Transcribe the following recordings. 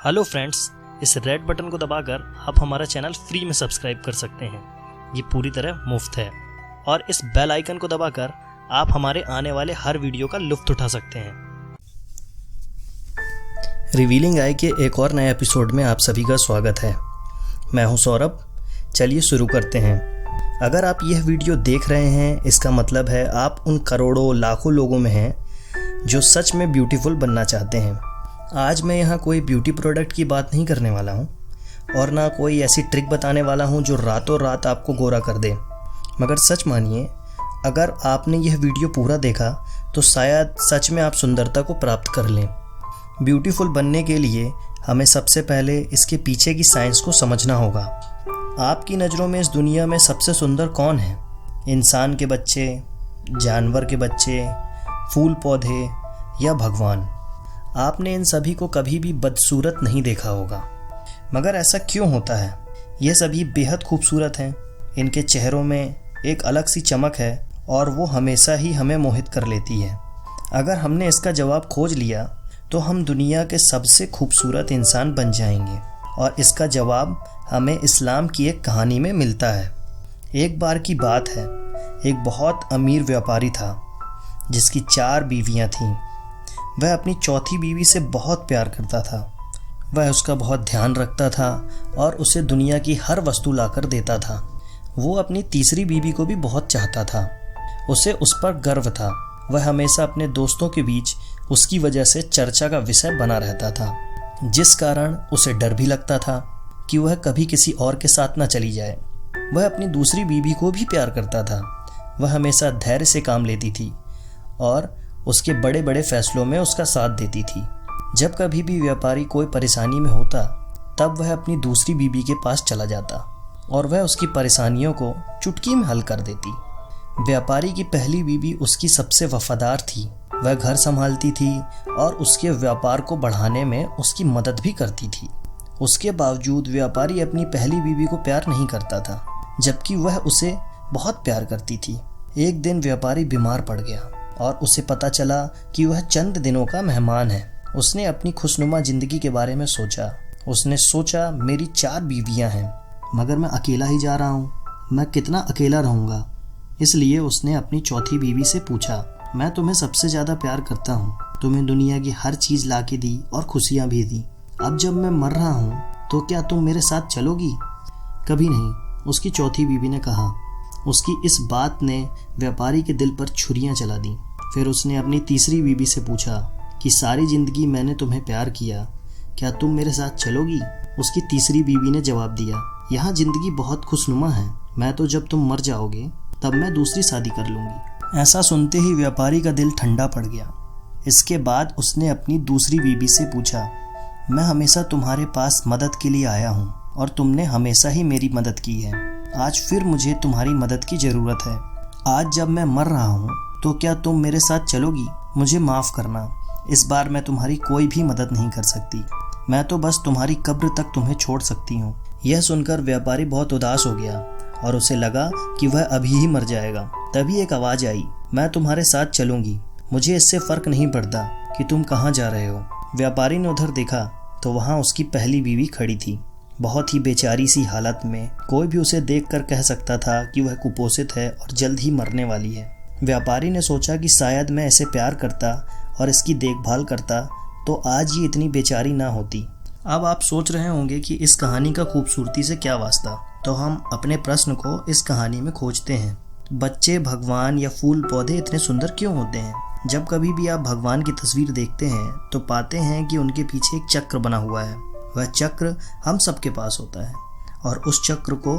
Hello friends, इस red button को दबाकर आप हमारा चैनल फ्री में सब्सक्राइब कर सकते हैं। ये पूरी तरह मुफ्त है और इस बेल आइकन को दबाकर आप हमारे आने वाले हर वीडियो का लुत्फ उठा सकते हैं। रिवीलिंग आई के एक और नए एपिसोड में आप सभी का स्वागत है। मैं हूं सौरभ। चलिए शुरू करते हैं। अगर आप यह वीडियो देख रहे हैं, इसका मतलब है आप उन करोड़ों लाखों लोगों में हैं जो सच में ब्यूटीफुल बनना चाहते हैं। आज मैं यहाँ कोई ब्यूटी प्रोडक्ट की बात नहीं करने वाला हूँ और ना कोई ऐसी ट्रिक बताने वाला हूँ जो रातों रात आपको गोरा कर दे। मगर सच मानिए, अगर आपने यह वीडियो पूरा देखा तो शायद सच में आप सुंदरता को प्राप्त कर लें। ब्यूटीफुल बनने के लिए हमें सबसे पहले इसके पीछे की साइंस को समझना होगा। आपकी नज़रों में इस दुनिया में सबसे सुंदर कौन है? इंसान के बच्चे, जानवर के बच्चे, फूल पौधे या भगवान? आपने इन सभी को कभी भी बदसूरत नहीं देखा होगा। मगर ऐसा क्यों होता है? ये सभी बेहद खूबसूरत हैं। इनके चेहरों में एक अलग सी चमक है और वो हमेशा ही हमें मोहित कर लेती है। अगर हमने इसका जवाब खोज लिया तो हम दुनिया के सबसे खूबसूरत इंसान बन जाएंगे। और इसका जवाब हमें इस्लाम की एक कहानी में मिलता है। एक बार की बात है, एक बहुत अमीर व्यापारी था जिसकी 4 बीवियां थीं। वह अपनी चौथी बीवी से बहुत प्यार करता था। वह उसका बहुत ध्यान रखता था और उसे दुनिया की हर वस्तु लाकर देता था। वो अपनी तीसरी बीवी को भी बहुत चाहता था। उसे उस पर गर्व था। वह हमेशा अपने दोस्तों के बीच उसकी वजह से चर्चा का विषय बना रहता था, जिस कारण उसे डर भी लगता था कि वह कभी किसी और के साथ न चली जाए। वह अपनी दूसरी बीवी को भी प्यार करता था। वह हमेशा धैर्य से काम लेती थी और उसके बड़े बड़े फैसलों में उसका साथ देती थी। जब कभी भी व्यापारी कोई परेशानी में होता तब वह अपनी दूसरी बीवी के पास चला जाता और वह उसकी परेशानियों को चुटकी में हल कर देती। व्यापारी की पहली बीवी उसकी सबसे वफादार थी। वह घर संभालती थी और उसके व्यापार को बढ़ाने में उसकी मदद भी करती थी। उसके बावजूद व्यापारी अपनी पहली बीवी को प्यार नहीं करता था, जबकि वह उसे बहुत प्यार करती थी। एक दिन व्यापारी बीमार पड़ गया और उसे पता चला कि वह चंद दिनों का मेहमान है। उसने अपनी खुशनुमा जिंदगी के बारे में सोचा। उसने सोचा, मेरी 4 बीवियां हैं मगर मैं अकेला ही जा रहा हूँ, मैं कितना अकेला रहूँगा। इसलिए उसने अपनी चौथी बीवी से पूछा, मैं तुम्हें सबसे ज़्यादा प्यार करता हूँ, तुम्हें दुनिया की हर चीज़ ला के दी और खुशियाँ भी दी। अब जब मैं मर रहा हूँ तो क्या तुम मेरे साथ चलोगी? कभी नहीं, उसकी चौथी बीवी ने कहा। उसकी इस बात ने व्यापारी के दिल पर छुरियां चला दी। फिर उसने अपनी तीसरी बीवी से पूछा कि सारी जिंदगी मैंने तुम्हें प्यार किया, क्या तुम मेरे साथ चलोगी? उसकी तीसरी बीवी ने जवाब दिया, यहाँ जिंदगी बहुत खुशनुमा है, मैं तो जब तुम मर जाओगे तब मैं दूसरी शादी कर लूँगी। ऐसा सुनते ही व्यापारी का दिल ठंडा पड़ गया। इसके बाद उसने अपनी दूसरी बीवी से पूछा, मैं हमेशा तुम्हारे पास मदद के लिए आया हूँ और तुमने हमेशा ही मेरी मदद की है। आज फिर मुझे तुम्हारी मदद की ज़रूरत है। आज जब मैं मर रहा हूँ तो क्या तुम मेरे साथ चलोगी? मुझे माफ़ करना, इस बार मैं तुम्हारी कोई भी मदद नहीं कर सकती। मैं तो बस तुम्हारी कब्र तक तुम्हें छोड़ सकती हूँ। यह सुनकर व्यापारी बहुत उदास हो गया और उसे लगा कि वह अभी ही मर जाएगा। तभी एक आवाज़ आई, मैं तुम्हारे साथ चलूँगी, मुझे इससे फ़र्क नहीं पड़ता कि तुम कहाँ जा रहे हो। व्यापारी ने उधर देखा तो वहाँ उसकी पहली बीवी खड़ी थी, बहुत ही बेचारी सी हालत में। कोई भी उसे देखकर कह सकता था कि वह कुपोषित है और जल्द ही मरने वाली है। व्यापारी ने सोचा कि शायद मैं इसे प्यार करता और इसकी देखभाल करता तो आज ये इतनी बेचारी ना होती। अब आप सोच रहे होंगे कि इस कहानी का खूबसूरती से क्या वास्ता, तो हम अपने प्रश्न को इस कहानी में खोजते हैं। बच्चे, भगवान या फूल पौधे इतने सुंदर क्यों होते हैं? जब कभी भी आप भगवान की तस्वीर देखते हैं तो पाते हैं कि उनके पीछे एक चक्र बना हुआ है। वह चक्र हम सबके पास होता है और उस चक्र को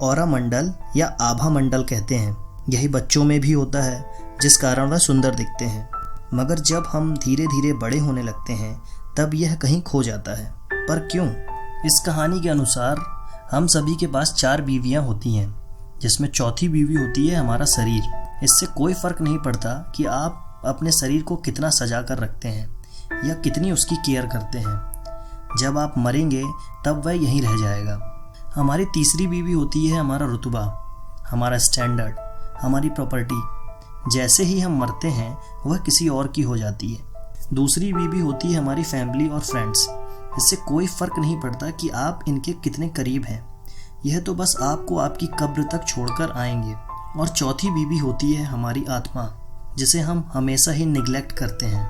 औरा मंडल या आभा मंडल कहते हैं। यही बच्चों में भी होता है, जिस कारण वह सुंदर दिखते हैं। मगर जब हम धीरे धीरे बड़े होने लगते हैं तब यह कहीं खो जाता है। पर क्यों? इस कहानी के अनुसार हम सभी के पास 4 बीवियां होती हैं, जिसमें चौथी बीवी होती है हमारा शरीर। इससे कोई फर्क नहीं पड़ता कि आप अपने शरीर को कितना सजा कर रखते हैं या कितनी उसकी केयर करते हैं। जब आप मरेंगे तब वह यहीं रह जाएगा। हमारी तीसरी बीवी होती है हमारा रुतबा, हमारा स्टैंडर्ड, हमारी प्रॉपर्टी। जैसे ही हम मरते हैं वह किसी और की हो जाती है। दूसरी बीवी होती है हमारी फैमिली और फ्रेंड्स, इससे कोई फर्क नहीं पड़ता कि आप इनके कितने करीब हैं। यह तो बस आपको आपकी कब्र तक छोड़कर आएंगे। और चौथी बीवी होती है हमारी आत्मा, जिसे हम हमेशा ही निगलेक्ट करते हैं,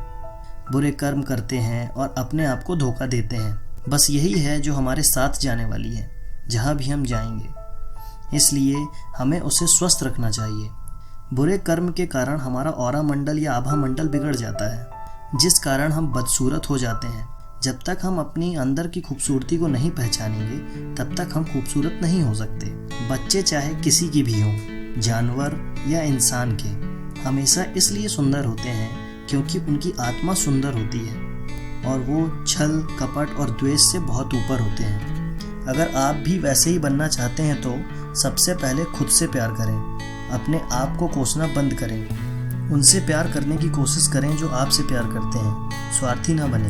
बुरे कर्म करते हैं और अपने आप को धोखा देते हैं। बस यही है जो हमारे साथ जाने वाली है जहाँ भी हम जाएंगे। इसलिए हमें उसे स्वस्थ रखना चाहिए। बुरे कर्म के कारण हमारा ऑरा मंडल या आभा मंडल बिगड़ जाता है, जिस कारण हम बदसूरत हो जाते हैं। जब तक हम अपनी अंदर की खूबसूरती को नहीं पहचानेंगे तब तक हम खूबसूरत नहीं हो सकते। बच्चे चाहे किसी की भी हों, जानवर या इंसान के, हमेशा इसलिए सुंदर होते हैं क्योंकि उनकी आत्मा सुंदर होती है और वो छल, कपट और द्वेष से बहुत ऊपर होते हैं। अगर आप भी वैसे ही बनना चाहते हैं तो सबसे पहले खुद से प्यार करें। अपने आप को कोसना बंद करें। उनसे प्यार करने की कोशिश करें जो आपसे प्यार करते हैं। स्वार्थी ना बने,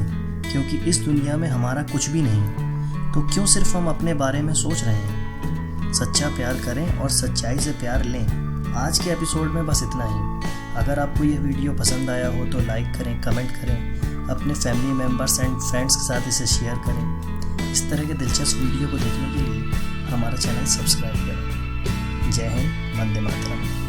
क्योंकि इस दुनिया में हमारा कुछ भी नहीं, तो क्यों सिर्फ हम अपने बारे में सोच रहे हैं। सच्चा प्यार करें और सच्चाई से प्यार लें। आज के एपिसोड में बस इतना ही। अगर आपको यह वीडियो पसंद आया हो तो लाइक करें, कमेंट करें, अपने फैमिली मेम्बर्स एंड फ्रेंड्स के साथ इसे शेयर करें। इस तरह के दिलचस्प वीडियो को देखने के लिए हमारा चैनल सब्सक्राइब करें। जय हिंद, वंदे मातरम।